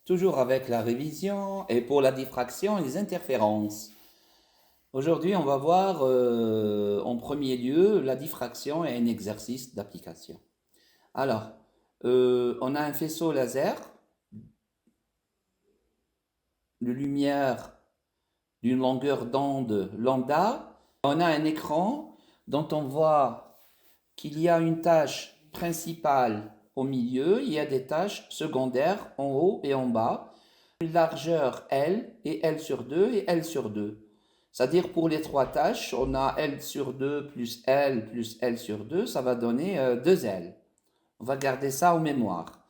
Toujours avec la révision et pour la diffraction et les interférences. Aujourd'hui, on va voir en premier lieu la diffraction et un exercice d'application. Alors, on a un faisceau laser de lumière d'une longueur d'onde lambda. On a un écran dont on voit qu'il y a une tâche principale au milieu, il y a des tâches secondaires en haut et en bas. Une largeur L et L sur 2 et L sur 2. C'est-à-dire pour les trois tâches, on a L sur 2 plus L sur 2, ça va donner 2L. On va garder ça en mémoire.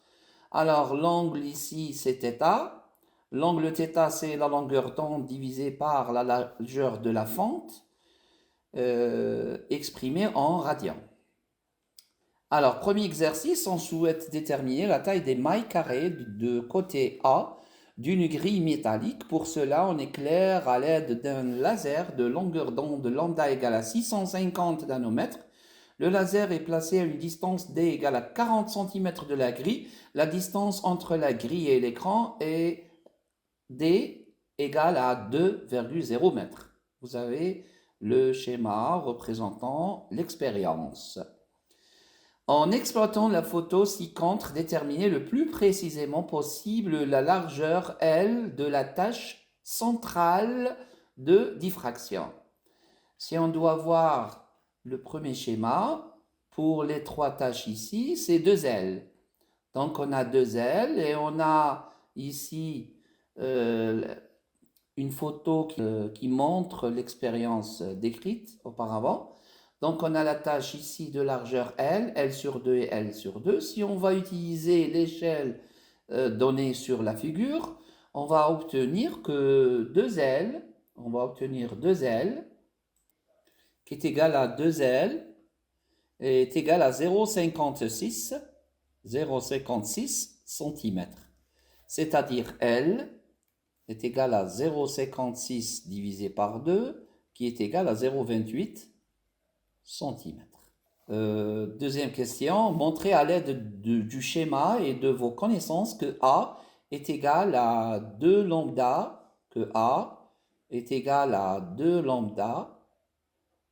Alors l'angle ici c'est θ. L'angle θ c'est la longueur d'onde divisée par la largeur de la fente, exprimée en radians. Alors premier exercice, on souhaite déterminer la taille des mailles carrées de côté A d'une grille métallique. Pour cela, on éclaire à l'aide d'un laser de longueur d'onde lambda égale à 650 nanomètres. Le laser est placé à une distance d égale à 40 cm de la grille. La distance entre la grille et l'écran est d égale à 2,0 m. Vous avez le schéma représentant l'expérience. En exploitant la photo ci-contre, déterminer le plus précisément possible la largeur L de la tâche centrale de diffraction. Si on doit voir le premier schéma, pour les trois tâches ici, c'est 2L. Donc on a 2L et on a ici une photo qui montre l'expérience décrite auparavant. Donc on a la tâche ici de largeur L, L sur 2 et L sur 2. Si on va utiliser l'échelle donnée sur la figure, on va obtenir que 2L, on va obtenir 2L qui est égal à 2L est égal à 0,56 cm. C'est-à-dire L est égal à 0,56 divisé par 2 qui est égal à 0,28 cm. Deuxième question, montrez à l'aide du schéma et de vos connaissances que A est égal à 2 lambda, que A est égal à 2 lambda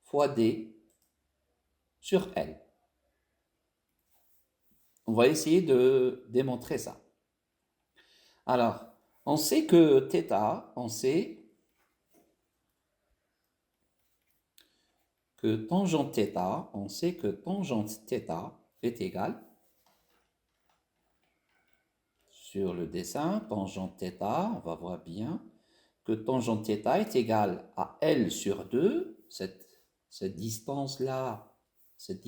fois D sur L. On va essayer de démontrer ça. Alors, on sait que θ, on sait que tangente θ, on sait que tangente θ est égale, sur le dessin, tangente θ, on va voir bien, que tangente θ est égale à L sur 2, cette distance-là, c'est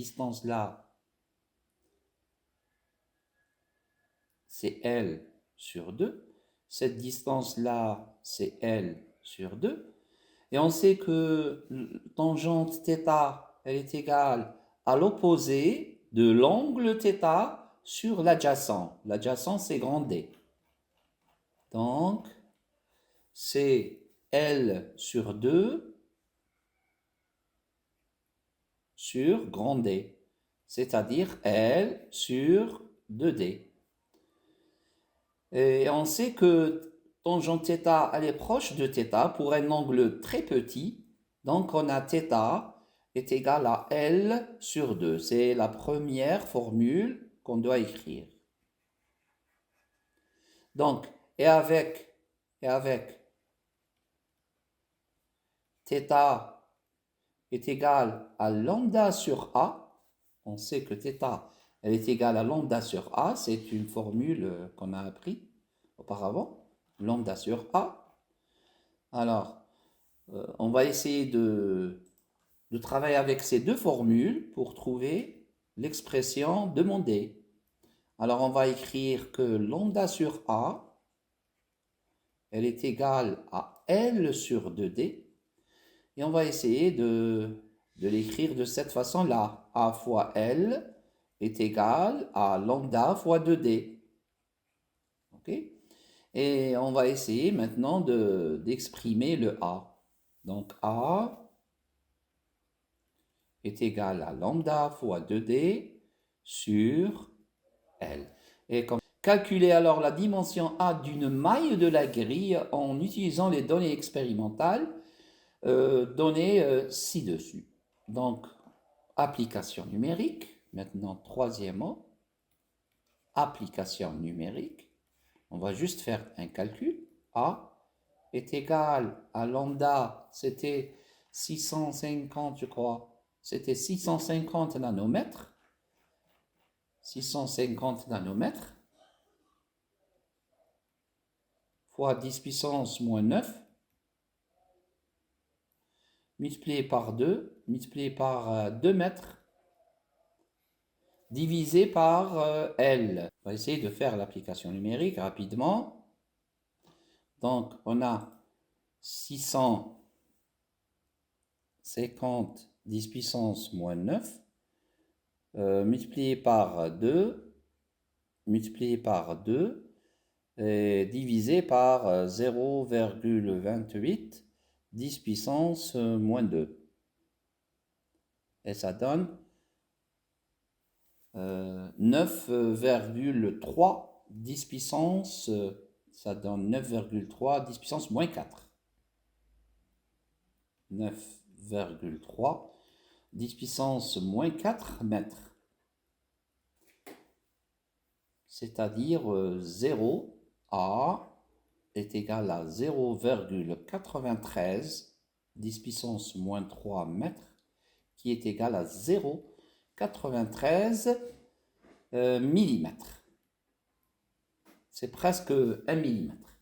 L sur 2, cette distance-là, c'est L sur 2, et on sait que tangente θ, elle est égale à l'opposé de l'angle θ sur l'adjacent. L'adjacent, c'est grand D. Donc, c'est L sur 2 sur grand D, c'est-à-dire L sur 2D. Et on sait que tangente θ, elle est proche de θ pour un angle très petit. Donc on a θ est égal à L sur 2. C'est la première formule qu'on doit écrire. Donc, et avec θ est égal à lambda sur A, on sait que θ elle est égale à lambda sur A, c'est une formule qu'on a appris auparavant, lambda sur A. Alors, on va essayer de travailler avec ces deux formules pour trouver l'expression demandée. Alors, on va écrire que lambda sur A, elle est égale à L sur 2D, et on va essayer de l'écrire de cette façon-là. A fois L est égal à lambda fois 2D. OK? Et on va essayer maintenant d'exprimer le A. Donc A est égal à lambda fois 2D sur L. Calculez alors la dimension A d'une maille de la grille en utilisant les données expérimentales données ci-dessus. Donc, application numérique. Maintenant, troisièmement, application numérique. On va juste faire un calcul. A est égal à lambda, c'était 650, je crois. C'était 650 nanomètres. 650 nanomètres fois 10 puissance moins 9 multiplié par 2, multiplié par 2 mètres, divisé par L. On va essayer de faire l'application numérique rapidement. Donc, on a 650 10 puissance moins 9 multiplié par 2, multiplié par 2, et divisé par 0,28 10 puissance moins 2. Et ça donne 9,3 10 puissance, ça donne 9,3 10 puissance moins 4. 9,3 10 puissance moins 4 mètres. C'est-à-dire 0 A est égal à 0,93 10 puissance moins 3 mètres, qui est égal à 0,93 millimètres. C'est presque 1 millimètre.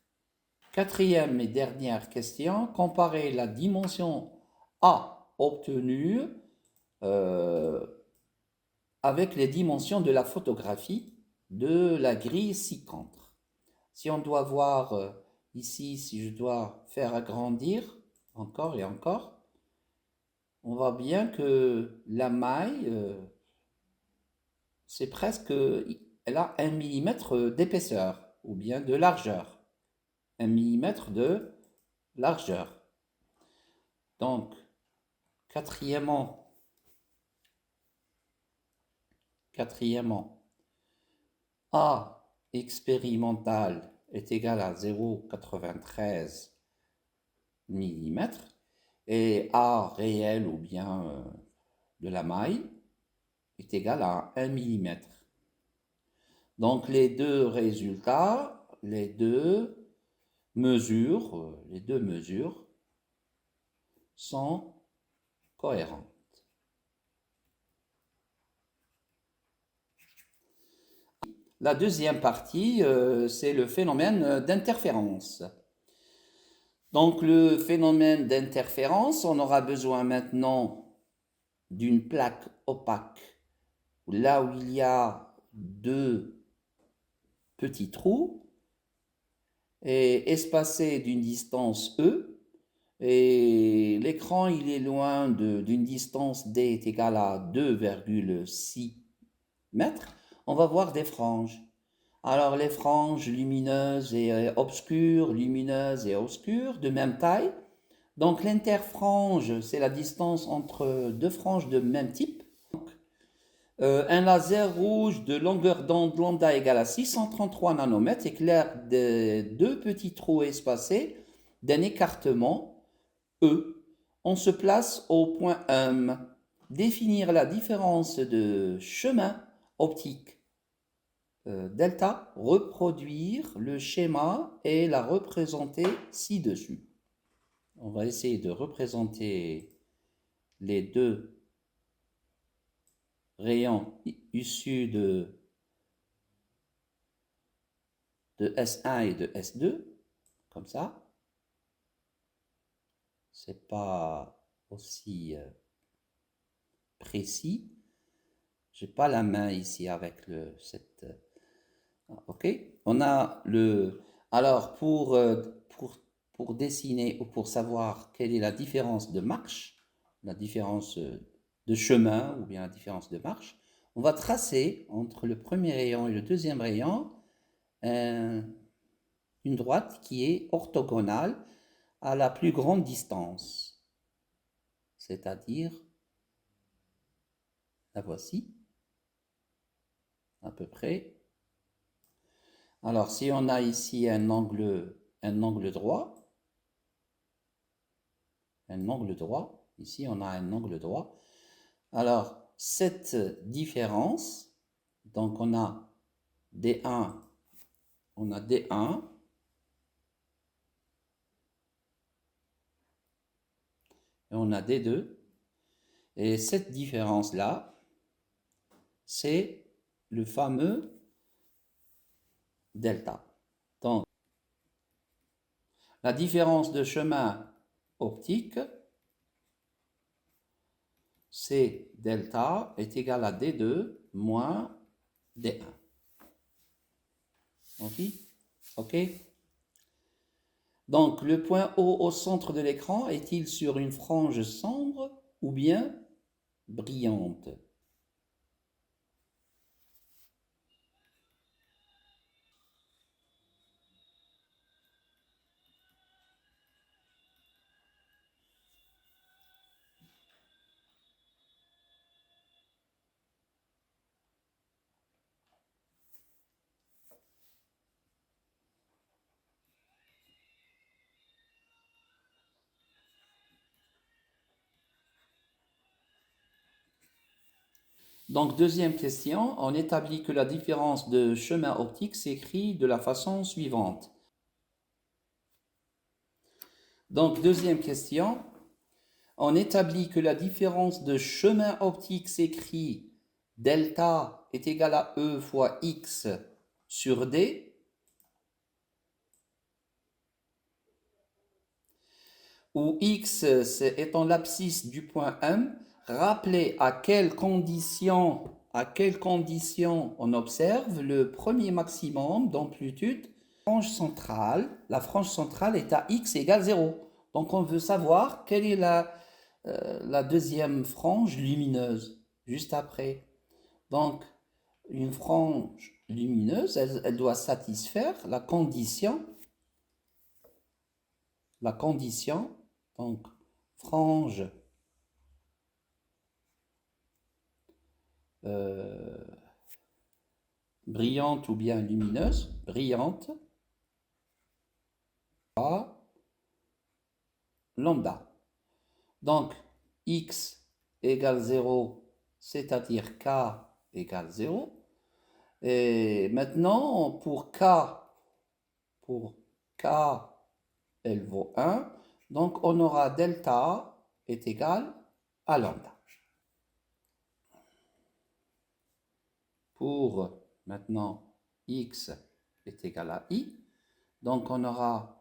Quatrième et dernière question, comparer la dimension A obtenue avec les dimensions de la photographie de la grille ci-contre. Si on doit voir ici, si je dois faire agrandir encore et encore, on voit bien que la maille, c'est presque, elle a 1 millimètre d'épaisseur ou bien de largeur. 1 millimètre de largeur. Donc, quatrièmement, A expérimental est égal à 0,93 mm et A réel ou bien de la maille est égal à 1 mm. Donc les deux résultats, les deux mesures sont cohérentes. La deuxième partie, c'est le phénomène d'interférence. Donc le phénomène d'interférence, on aura besoin maintenant d'une plaque opaque, là où il y a deux petits trous, et espacés d'une distance E, et l'écran il est loin d'une distance D est égale à 2,6 mètres, on va voir des franges. Alors les franges lumineuses et obscures, lumineuses et obscures, de même taille. Donc l'interfrange, c'est la distance entre deux franges de même type. Un laser rouge de longueur d'onde lambda égale à 633 nanomètres éclaire des deux petits trous espacés d'un écartement E. On se place au point M. Définir la différence de chemin optique delta, reproduire le schéma et la représenter ci-dessus. On va essayer de représenter les deux rayons issus de S1 et de S2, comme ça. C'est pas aussi précis. J'ai pas la main ici avec cette. Ok. On a le. Alors pour dessiner ou pour savoir quelle est la différence de marche, la différence de chemin ou bien la différence de marche, on va tracer entre le premier rayon et le deuxième rayon une droite qui est orthogonale à la plus grande distance, c'est-à-dire la voici, à peu près. Alors, si on a ici un angle droit, ici on a un angle droit, alors cette différence, donc on a D1, et on a D2, et cette différence-là, c'est le fameux delta. Donc, la différence de chemin optique, c'est delta est égal à D2 moins D1. OK? Donc, le point O au centre de l'écran est-il sur une frange sombre ou bien brillante? Donc, deuxième question, on établit que la différence de chemin optique s'écrit de la façon suivante. Donc, deuxième question, on établit que la différence de chemin optique s'écrit delta est égal à E fois X sur D, où X étant l'abscisse du point M. Rappelez à quelles conditions on observe le premier maximum d'amplitude. La frange centrale est à x égale 0. Donc on veut savoir quelle est la deuxième frange lumineuse juste après. Donc une frange lumineuse, elle doit satisfaire la condition, donc frange brillante ou bien lumineuse, brillante, à lambda. Donc, x égale 0, c'est-à-dire k égale 0. Et maintenant, pour k, elle vaut 1. Donc, on aura delta est égal à lambda. Pour maintenant x est égal à i. Donc, on a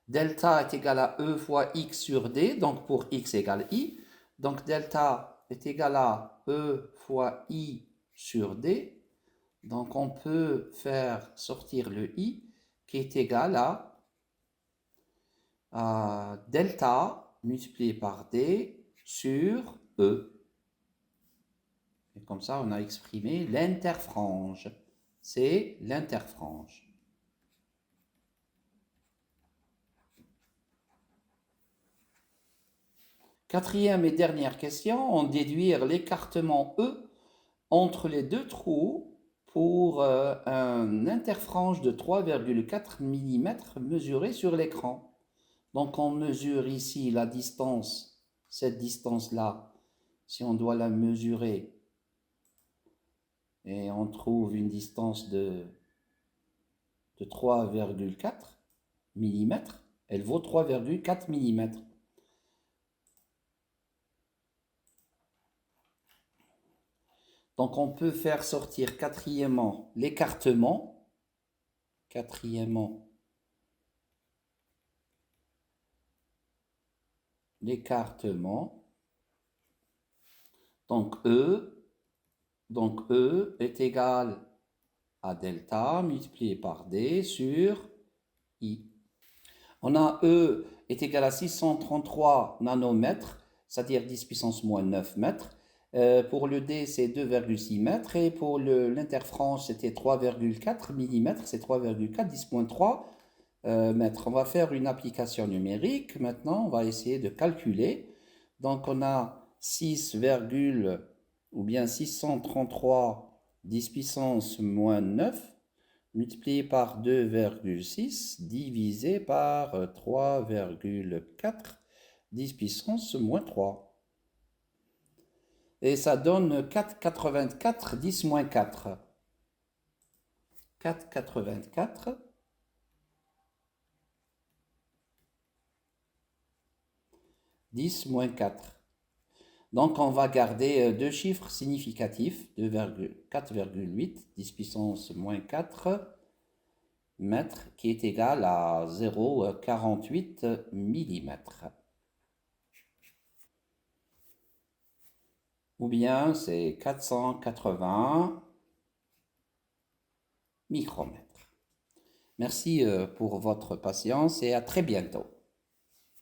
delta est égal à E fois X sur D, donc pour X égale I. Donc delta est égal à E fois I sur D. Donc on peut faire sortir le I qui est égal à delta multiplié par D sur E. Et comme ça, on a exprimé l'interfrange. C'est l'interfrange. Quatrième et dernière question, on déduire l'écartement E entre les deux trous pour un interfrange de 3,4 mm mesuré sur l'écran. Donc on mesure ici la distance, cette distance-là, si on doit la mesurer, et on trouve une distance de 3,4 mm, elle vaut 3,4 mm. Donc on peut faire sortir quatrièmement l'écartement. Donc E est égal à delta multiplié par D sur I. On a E est égal à 633 nanomètres, c'est-à-dire 10 puissance moins 9 mètres. Pour le D, c'est 2,6 mètres. Et pour l'interfrange, c'était 3,4 mm. C'est 3,4, 10,3 mètres. On va faire une application numérique. Maintenant, on va essayer de calculer. Donc, on a 6, ou bien 633 10 puissance moins 9 multiplié par 2,6 divisé par 3,4 10 puissance moins 3. Et ça donne 4,84 10 moins 4. 4,84 10 moins 4. Donc, on va garder deux chiffres significatifs, 4,8, 10 puissance moins 4 mètres, qui est égal à 0,48 mm. Ou bien c'est 480 micromètres. Merci pour votre patience et à très bientôt.